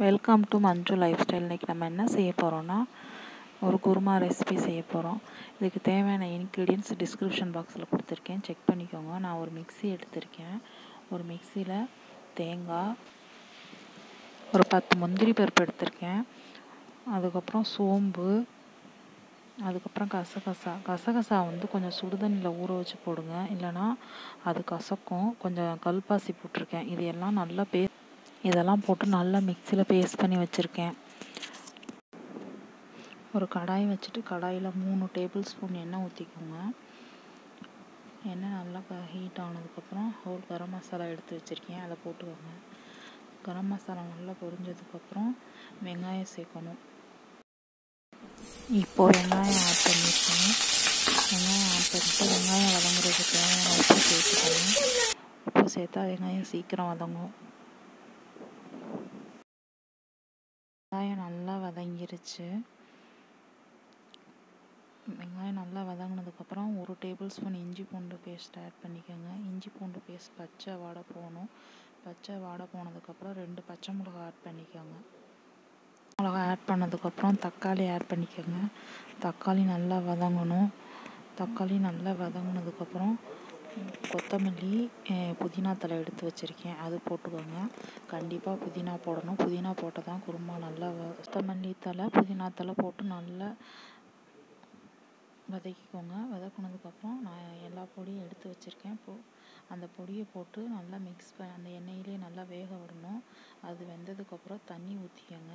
Welcome to Manju life style. இன்றைக்கி நம்ம என்ன செய்ய போகிறோன்னா, ஒரு குருமா ரெசிபி செய்ய போகிறோம். இதுக்கு தேவையான இன்க்ரீடியன்ட்ஸ் டிஸ்கிரிப்ஷன் பாக்ஸில் கொடுத்துருக்கேன், செக் பண்ணிக்கோங்க. நான் ஒரு மிக்ஸி எடுத்திருக்கேன். ஒரு மிக்ஸியில் தேங்காய், ஒரு 10 முந்திரி பருப்பு எடுத்திருக்கேன். அதுக்கப்புறம் சோம்பு, அதுக்கப்புறம் கசகசா கொஞ்சம் சுடுதண்ணியில் ஊற வச்சு போடுங்க, இல்லைனா அது கசக்கும். கொஞ்சம் கல்பாசி போட்டிருக்கேன். இது எல்லாம் நல்லா இதெல்லாம் போட்டு நல்லா மிக்சியில் பேஸ்ட் பண்ணி வச்சுருக்கேன். ஒரு கடாய் வச்சுட்டு கடாயில் 3 டேபிள் ஸ்பூன் எண்ணெய் ஊற்றிக்கோங்க. எண்ணெய் நல்லா ஹீட் ஆனதுக்கப்புறம் ஹோல் கரம் மசாலா எடுத்து வச்சுருக்கேன், அதை போட்டுக்கோங்க. கரம் மசாலா நல்லா பொரிஞ்சதுக்கப்புறம் வெங்காயம் சேர்க்கணும். இப்போது வெங்காயம் ஆட் பண்ணியிருக்கேன். வெங்காயம் ஆட் பண்ணிட்டு வெங்காயம் வதங்குறதுக்கு தேவையான உப்பு சேர்த்துக்கணும். உப்பு சேர்த்தா வெங்காயம் சீக்கிரம் வதங்கும். வெங்காயம் நல்லா வதங்கிருச்சு. வெங்காயம் நல்லா வதங்கினதுக்கப்புறம் 1 டேபிள் ஸ்பூன் இஞ்சி பூண்டு பேஸ்ட் ஆட் பண்ணிக்கோங்க. இஞ்சி பூண்டு பேஸ்ட் பச்சை வாடை போகணும். பச்சை வாடை போனதுக்கப்புறம் 2 பச்சை மிளகா ஆட் பண்ணிக்கோங்க. மிளகா ஆட் பண்ணதுக்கப்புறம் தக்காளி ஆட் பண்ணிக்கோங்க. தக்காளி நல்லா வதங்கணும். தக்காளி நல்லா வதங்கினதுக்கப்புறம் கொத்தமல்லி, புதினா தலை எடுத்து வச்சுருக்கேன், அது போட்டுக்கோங்க. கண்டிப்பாக புதினா போடணும். புதினா போட்டால் தான் குருமா நல்லா கொத்தமல்லி தலை, புதினா தலை போட்டு நல்லா வதக்கிக்கோங்க. வதக்கினதுக்கப்புறம் நான் எல்லா பொடியும் எடுத்து வச்சுருக்கேன். அந்த பொடியை போட்டு நல்லா அந்த எண்ணெயிலே நல்லா வேக விடணும். அது வெந்ததுக்கப்புறம் தண்ணி ஊற்றிக்கோங்க.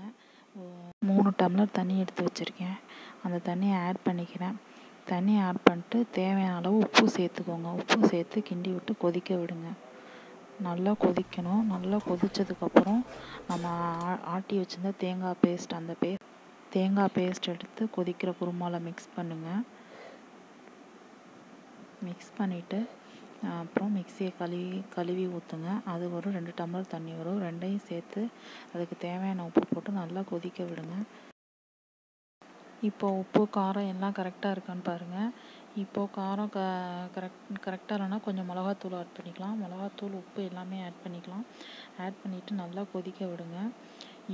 3 டம்ளர் தண்ணி எடுத்து வச்சுருக்கேன், அந்த தண்ணியை ஆட் பண்ணிக்கிறேன். தண்ணி ஆட் பண்ணிட்டு தேவையான அளவு உப்பு சேர்த்துக்கோங்க. உப்பு சேர்த்து கிண்டி விட்டு கொதிக்க விடுங்க. நல்லா கொதிக்கணும். நல்லா கொதித்ததுக்கப்புறம் நம்ம ஆட்டி வச்சுருந்த தேங்காய் பேஸ்ட் எடுத்து கொதிக்கிற குருமாவில் மிக்ஸ் பண்ணுங்கள். மிக்ஸ் பண்ணிவிட்டு அப்புறம் மிக்ஸியை கழுவி ஊற்றுங்க. அது ஒரு 2 டம்ளர் தண்ணி வரும். ரெண்டையும் சேர்த்து அதுக்கு தேவையான உப்பு போட்டு நல்லா கொதிக்க விடுங்க. இப்போது உப்பு காரம் எல்லாம் கரெக்டாக இருக்கான்னு பாருங்கள். இப்போது காரம் கரெக்டாக இல்லைன்னா கொஞ்சம் மிளகாத்தூள் ஆட் பண்ணிக்கலாம். மிளகாத்தூள், உப்பு எல்லாமே ஆட் பண்ணிக்கலாம். ஆட் பண்ணிவிட்டு நல்லா கொதிக்க விடுங்க.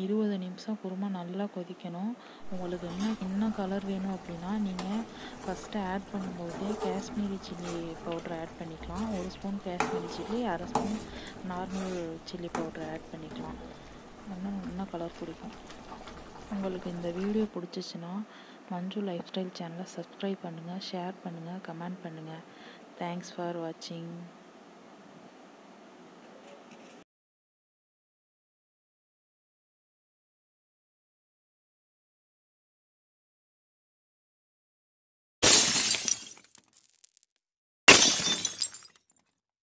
20 நிமிஷம் குருமா நல்லா கொதிக்கணும். உங்களுக்கு இன்னும் கலர் வேணும் அப்படின்னா நீங்கள் ஃபஸ்ட்டு ஆட் பண்ணும்போதே காஷ்மீரி சில்லி பவுட்ரு ஆட் பண்ணிக்கலாம். 1 spoon Kashmiri chilli, 1/2 spoon normal chilli powder add பண்ணிக்கலாம். இன்னும் கலர் பிடிக்கும். உங்களுக்கு இந்த வீடியோ பிடிச்சிச்சின்னா மஞ்சு லைஃப் ஸ்டைல் சேனலை சப்ஸ்கிரைப் பண்ணுங்கள், ஷேர் பண்ணுங்கள், கமெண்ட் பண்ணுங்கள். தேங்க்ஸ் ஃபார் வாட்சிங்.